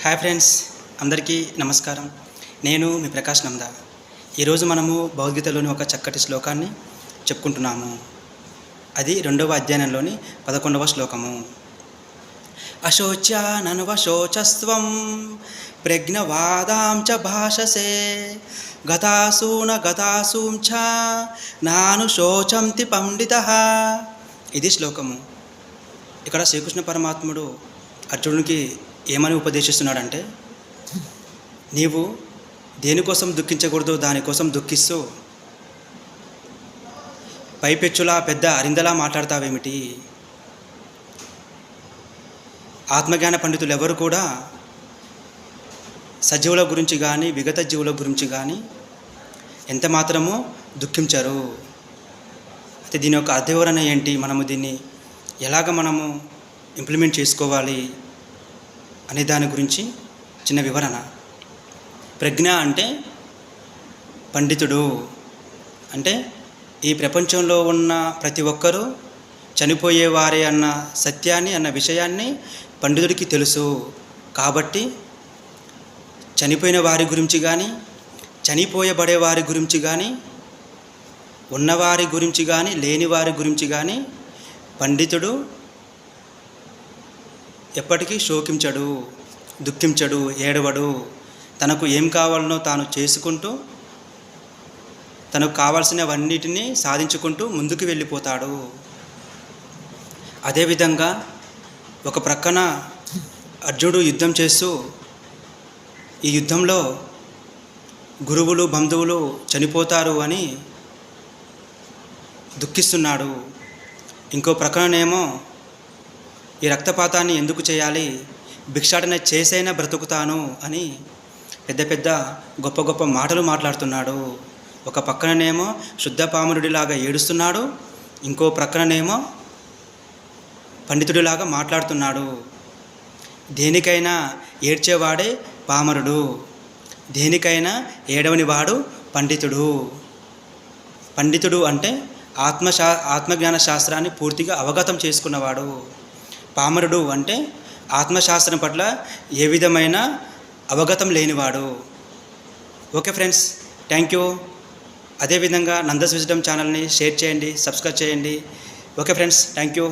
Hi friends, అందరికీ నమస్కారం. నేను మీ ప్రకాష్ నంద. ఈరోజు మనము భగవద్గీతలోని ఒక చక్కటి శ్లోకాన్ని చెప్పుకుంటున్నాము. అది 2వ అధ్యాయంలోని 11వ శ్లోకము. అశోచ్యానన్వశోచస్త్వం ప్రజ్ఞవాదాం చ భాషసే గతాసూన గతాసూం చ నాను శోచంతి పండితః. ఇది శ్లోకము. ఇక్కడ శ్రీకృష్ణ పరమాత్ముడు అర్జునుడికి ఏమని ఉపదేశిస్తున్నాడంటే, నీవు దేనికోసం దుఃఖించకూడదు దానికోసం దుఃఖిస్తూ పైపెచ్చులా పెద్ద అరిందలా మాట్లాడతావేమిటి? ఆత్మజ్ఞాన పండితులు ఎవరు కూడా సజీవుల గురించి కానీ విగత జీవుల గురించి కానీ ఎంత మాత్రమూ దుఃఖించరు. అయితే దీని యొక్క అర్థవివరణ ఏంటి, మనము దీన్ని ఎలాగ మనము ఇంప్లిమెంట్ చేసుకోవాలి అనే దాని గురించి చిన్న వివరణ. ప్రజ్ఞ అంటే పండితుడు. అంటే ఈ ప్రపంచంలో ఉన్న ప్రతి ఒక్కరూ చనిపోయేవారే అన్న సత్యాన్ని అన్న విషయాన్ని పండితుడికి తెలుసు. కాబట్టి చనిపోయిన వారి గురించి కానీ చనిపోయబడే వారి గురించి కానీ ఉన్నవారి గురించి కానీ లేని వారి గురించి కానీ పండితుడు ఎప్పటికీ శోకించడు, దుఃఖించడు, ఏడవడు. తనకు ఏం కావాలనో తాను చేసుకుంటూ తనకు కావాల్సినవన్నిటినీ సాధించుకుంటూ ముందుకు వెళ్ళిపోతాడు. అదేవిధంగా ఒక ప్రక్కన అర్జునుడు యుద్ధం చేస్తూ ఈ యుద్ధంలో గురువులు బంధువులు చనిపోతారు అని దుఃఖిస్తున్నాడు. ఇంకో ప్రక్కనేమో ఈ రక్తపాతాన్ని ఎందుకు చేయాలి, భిక్షాటన చేసైనా బ్రతుకుతాను అని పెద్ద పెద్ద గొప్ప గొప్ప మాటలు మాట్లాడుతున్నాడు. ఒక పక్కననేమో శుద్ధ పామరుడిలాగా ఏడుస్తున్నాడు, ఇంకో ప్రక్కననేమో పండితుడిలాగా మాట్లాడుతున్నాడు. దేనికైనా ఏడ్చేవాడే పామరుడు, దేనికైనా ఏడవని వాడు పండితుడు. పండితుడు అంటే ఆత్మజ్ఞాన శాస్త్రాన్ని పూర్తిగా అవగతం చేసుకున్నవాడు. పామరుడు అంటే ఆత్మశాస్త్రం పట్ల ఏ విధమైన అవగతం లేనివాడు. Okay friends, thank you. అదేవిధంగా నందస్ విజ్డమ్ ఛానల్ని షేర్ చేయండి, సబ్స్క్రైబ్ చేయండి. Okay friends, thank you.